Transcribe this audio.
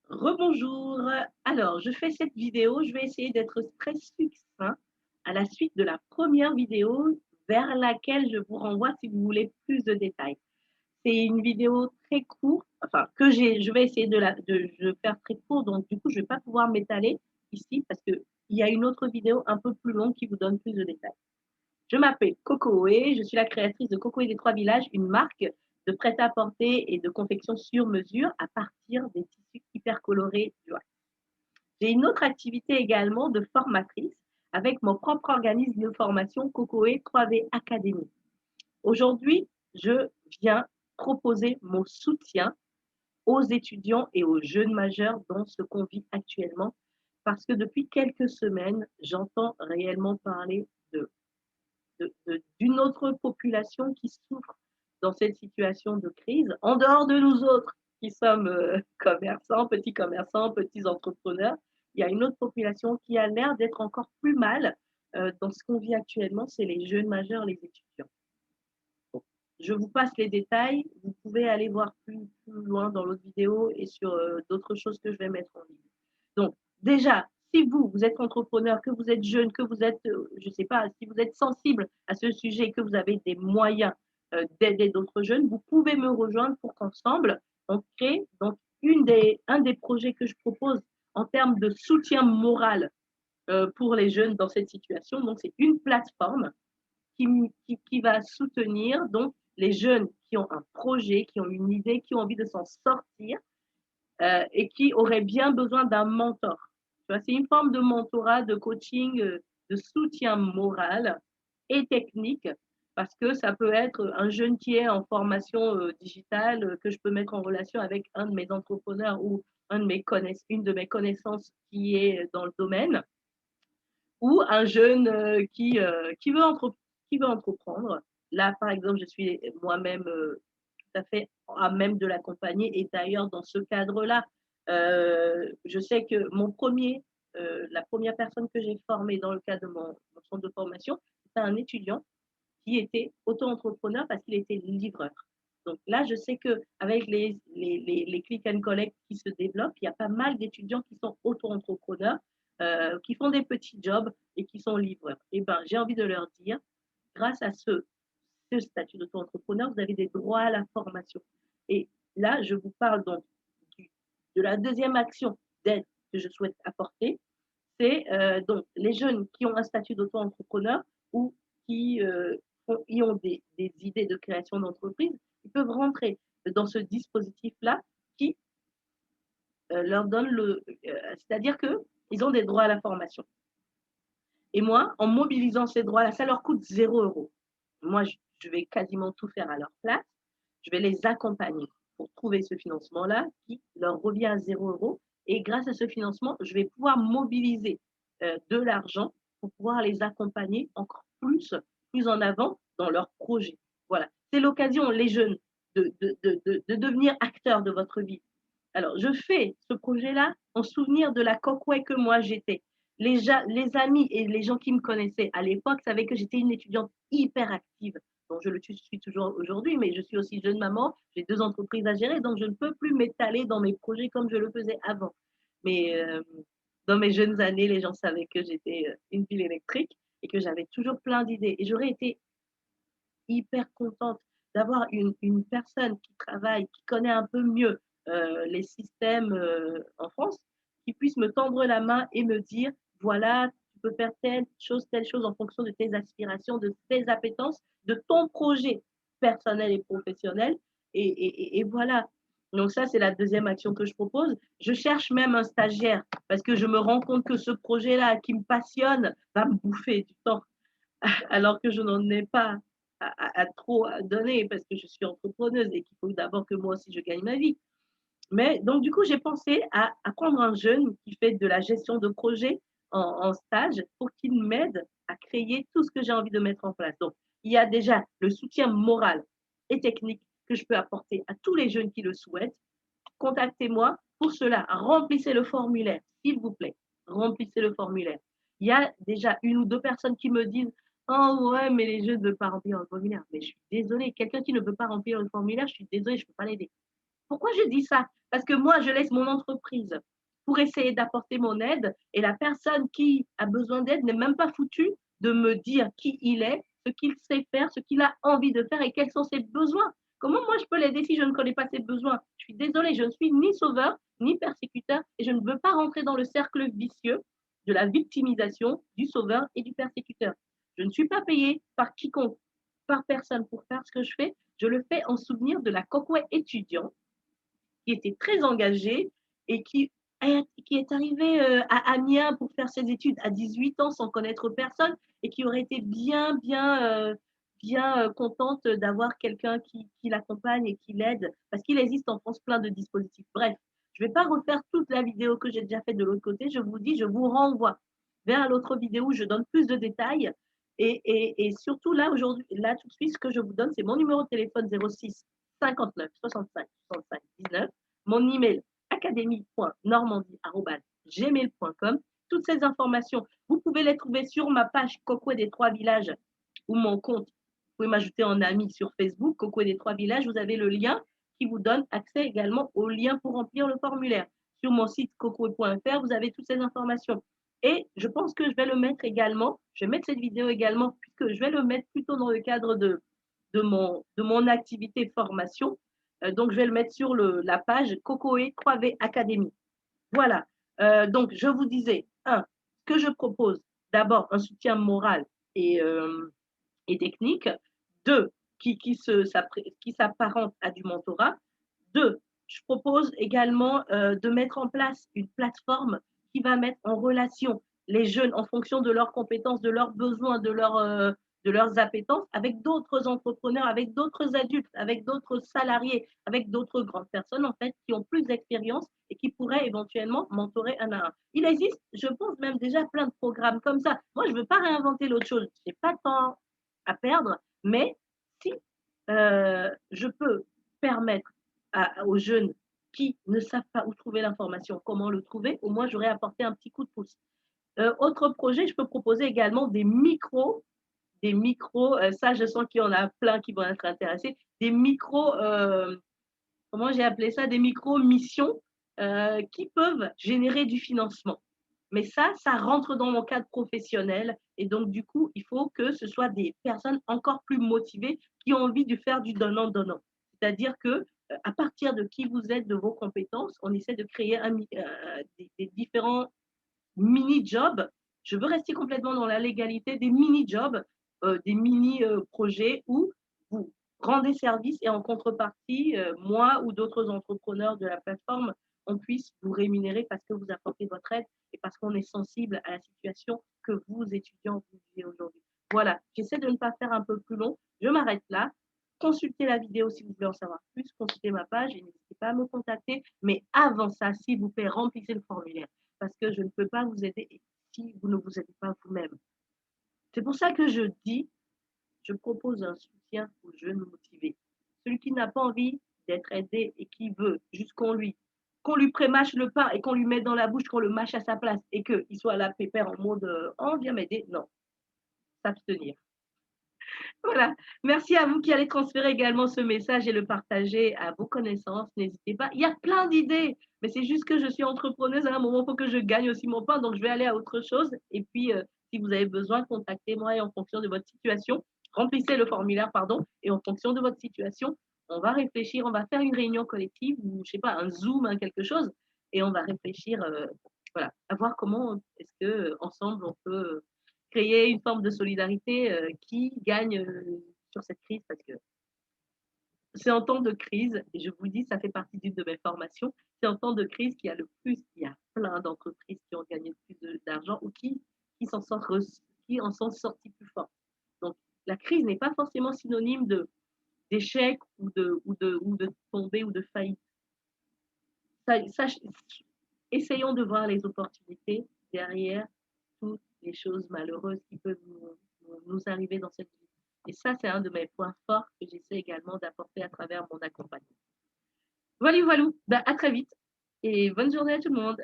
Rebonjour. Alors, je fais cette vidéo, je vais essayer d'être très succinct à la suite de la première vidéo vers laquelle je vous renvoie si vous voulez plus de détails. C'est une vidéo très courte, enfin je vais essayer de faire très court, donc du coup, je ne vais pas pouvoir m'étaler ici parce qu'il y a une autre vidéo un peu plus longue qui vous donne plus de détails. Je m'appelle Cocoé, je suis la créatrice de Cocoé des Trois Villages, une marque de prêt-à-porter et de confection sur mesure à partir des tissus hyper colorés du Havre. J'ai une autre activité également de formatrice avec mon propre organisme de formation Cocoé 3V Academy. Aujourd'hui, je viens proposer mon soutien aux étudiants et aux jeunes majeurs dans ce qu'on vit actuellement parce que depuis quelques semaines, j'entends réellement parler d'une autre population qui souffre dans cette situation de crise, en dehors de nous autres qui sommes commerçants, petits entrepreneurs, il y a une autre population qui a l'air d'être encore plus mal dans ce qu'on vit actuellement, c'est les jeunes majeurs, les étudiants. Bon, je vous passe les détails, vous pouvez aller voir plus loin dans l'autre vidéo et sur d'autres choses que je vais mettre en ligne. Donc, déjà, si vous êtes entrepreneur, que vous êtes jeune, que vous êtes, je ne sais pas, si vous êtes sensible à ce sujet, que vous avez des moyens d'aider d'autres jeunes, vous pouvez me rejoindre pour qu'ensemble, on crée donc un des projets que je propose en termes de soutien moral pour les jeunes dans cette situation. Donc, c'est une plateforme qui va soutenir donc les jeunes qui ont un projet, qui ont une idée, qui ont envie de s'en sortir et qui auraient bien besoin d'un mentor. C'est une forme de mentorat, de coaching, de soutien moral et technique parce que ça peut être un jeune qui est en formation digitale que je peux mettre en relation avec un de mes entrepreneurs ou une de mes connaissances qui est dans le domaine ou un jeune qui veut entreprendre. Là, par exemple, je suis moi-même tout à fait à même de l'accompagner. Et d'ailleurs, dans ce cadre-là, je sais que la première personne que j'ai formée dans le cadre de mon centre de formation, c'était un étudiant qui était auto-entrepreneur parce qu'il était livreur. Donc là, je sais qu'avec les click and collect qui se développent, il y a pas mal d'étudiants qui sont auto-entrepreneurs, qui font des petits jobs et qui sont livreurs. Et ben, j'ai envie de leur dire, grâce à ce statut d'auto-entrepreneur, vous avez des droits à la formation. Et là, je vous parle donc de la deuxième action d'aide que je souhaite apporter. C'est donc les jeunes qui ont un statut d'auto-entrepreneur ou qui ont des idées de création d'entreprise, ils peuvent rentrer dans ce dispositif-là qui leur donne c'est-à-dire qu'ils ont des droits à la formation. Et moi, en mobilisant ces droits-là, ça leur coûte 0 €. Moi, je vais quasiment tout faire à leur place. Je vais les accompagner pour trouver ce financement-là qui leur revient à 0 €. Et grâce à ce financement, je vais pouvoir mobiliser de l'argent pour pouvoir les accompagner encore plus en avant dans leur projet. Voilà. C'est l'occasion, les jeunes, de devenir acteurs de votre vie. Alors, je fais ce projet-là en souvenir de la coquouette que moi j'étais. Les amis et les gens qui me connaissaient à l'époque savaient que j'étais une étudiante hyper active. Donc, je le suis toujours aujourd'hui, mais je suis aussi jeune maman, j'ai 2 entreprises à gérer, donc je ne peux plus m'étaler dans mes projets comme je le faisais avant. Mais dans mes jeunes années, les gens savaient que j'étais une pile électrique et que j'avais toujours plein d'idées. Et j'aurais été hyper contente d'avoir une personne qui travaille, qui connaît un peu mieux les systèmes en France, qui puisse me tendre la main et me dire, voilà, tu peux faire telle chose en fonction de tes aspirations, de tes appétences, de ton projet personnel et professionnel. Et voilà. Donc ça, c'est la deuxième action que je propose. Je cherche même un stagiaire parce que je me rends compte que ce projet-là qui me passionne va me bouffer du temps alors que je n'en ai pas à trop donner parce que je suis entrepreneuse et qu'il faut d'abord que moi aussi je gagne ma vie. Mais donc, du coup, j'ai pensé à prendre un jeune qui fait de la gestion de projet en stage pour qu'il m'aide à créer tout ce que j'ai envie de mettre en place. Donc, il y a déjà le soutien moral et technique que je peux apporter à tous les jeunes qui le souhaitent. Contactez-moi pour cela. Remplissez le formulaire, s'il vous plaît. Remplissez le formulaire. Il y a déjà une ou deux personnes qui me disent oh ouais, mais les jeunes ne veulent pas remplir le formulaire. Mais je suis désolée, quelqu'un qui ne veut pas remplir le formulaire, je suis désolée, je ne peux pas l'aider. Pourquoi je dis ça? Parce que moi, je laisse mon entreprise pour essayer d'apporter mon aide et la personne qui a besoin d'aide n'est même pas foutue de me dire qui il est, ce qu'il sait faire, ce qu'il a envie de faire et quels sont ses besoins. Comment moi je peux l'aider si je ne connais pas ses besoins? Je suis désolée, je ne suis ni sauveur ni persécuteur et je ne veux pas rentrer dans le cercle vicieux de la victimisation du sauveur et du persécuteur. Je ne suis pas payée par quiconque, par personne pour faire ce que je fais. Je le fais en souvenir de la Cocouet étudiant qui était très engagé et qui est arrivé à Amiens pour faire ses études à 18 ans sans connaître personne et qui aurait été bien contente d'avoir quelqu'un qui l'accompagne et qui l'aide parce qu'il existe en France plein de dispositifs. Bref, je ne vais pas refaire toute la vidéo que j'ai déjà faite de l'autre côté. Je vous dis, je vous renvoie vers l'autre vidéo où je donne plus de détails. Et surtout là, aujourd'hui, là, tout de suite, ce que je vous donne, c'est mon numéro de téléphone 06 59 65 65 19, mon email académie.normandie@gmail.com. Toutes ces informations, vous pouvez les trouver sur ma page Cocouet des Trois Villages ou mon compte. Vous pouvez m'ajouter en ami sur Facebook, Cocouet des Trois Villages. Vous avez le lien qui vous donne accès également au lien pour remplir le formulaire. Sur mon site cocouet.fr, vous avez toutes ces informations. Et je pense que je vais le mettre également, je vais mettre cette vidéo également, puisque je vais le mettre plutôt dans le cadre de mon activité formation. Donc, je vais le mettre sur la page Cocouet 3V Academy. Voilà. Donc, je vous disais, ce que je propose, d'abord, un soutien moral et technique. Deux, qui s'apparente à du mentorat. Deux, je propose également de mettre en place une plateforme qui va mettre en relation les jeunes en fonction de leurs compétences, de leurs besoins, de leurs appétences, avec d'autres entrepreneurs, avec d'autres adultes, avec d'autres salariés, avec d'autres grandes personnes, en fait, qui ont plus d'expérience et qui pourraient éventuellement mentorer un à un. Il existe, je pense, même déjà plein de programmes comme ça. Moi, je ne veux pas réinventer l'autre chose. Je n'ai pas de temps à perdre, mais si je peux permettre aux jeunes qui ne savent pas où trouver l'information, comment le trouver, au moins j'aurais apporté un petit coup de pouce. Autre projet, je peux proposer également ça je sens qu'il y en a plein qui vont être intéressés, des micros, comment j'ai appelé ça, des micro-missions qui peuvent générer du financement. Mais ça rentre dans mon cadre professionnel et donc du coup, il faut que ce soit des personnes encore plus motivées qui ont envie de faire du donnant-donnant. C'est-à-dire que à partir de qui vous êtes, de vos compétences, on essaie de créer des différents mini-jobs. Je veux rester complètement dans la légalité, des mini-jobs, des mini-projets où vous rendez service et en contrepartie, moi ou d'autres entrepreneurs de la plateforme, on puisse vous rémunérer parce que vous apportez votre aide et parce qu'on est sensible à la situation que vous, étudiants, vous vivez aujourd'hui. Voilà, j'essaie de ne pas faire un peu plus long. Je m'arrête là. Consultez la vidéo si vous voulez en savoir plus. Consultez ma page et n'hésitez pas à me contacter. Mais avant ça, s'il vous plaît, remplissez le formulaire parce que je ne peux pas vous aider si vous ne vous aidez pas vous-même. C'est pour ça que je dis, je propose un soutien aux jeunes motivés. Celui qui n'a pas envie d'être aidé et qui veut juste qu'on lui prémâche le pain et qu'on lui mette dans la bouche, qu'on le mâche à sa place et qu'il soit là pépère en mode oh, viens m'aider. Non, s'abstenir. Voilà. Merci à vous qui allez transférer également ce message et le partager à vos connaissances. N'hésitez pas. Il y a plein d'idées, mais c'est juste que je suis entrepreneuse. À un moment, il faut que je gagne aussi mon pain, donc je vais aller à autre chose. Et puis, si vous avez besoin, contactez-moi et en fonction de votre situation, remplissez le formulaire, pardon, et en fonction de votre situation, on va réfléchir, on va faire une réunion collective ou, je sais pas, un Zoom, hein, quelque chose, et on va réfléchir, voilà, à voir comment est-ce que ensemble on peut créer une forme de solidarité qui gagne sur cette crise parce que c'est en temps de crise, et je vous dis, ça fait partie d'une de mes formations, c'est en temps de crise qu'il y a le plus, il y a plein d'entreprises qui ont gagné le plus d'argent ou qui s'en sont sortis plus forts. Donc, la crise n'est pas forcément synonyme d'échec ou de tomber ou de faillite. Essayons de voir les opportunités derrière toutes les choses malheureuses qui peuvent nous arriver dans cette vie. Et ça, c'est un de mes points forts que j'essaie également d'apporter à travers mon accompagnement. Voilà, voilà. Ben, à très vite et bonne journée à tout le monde.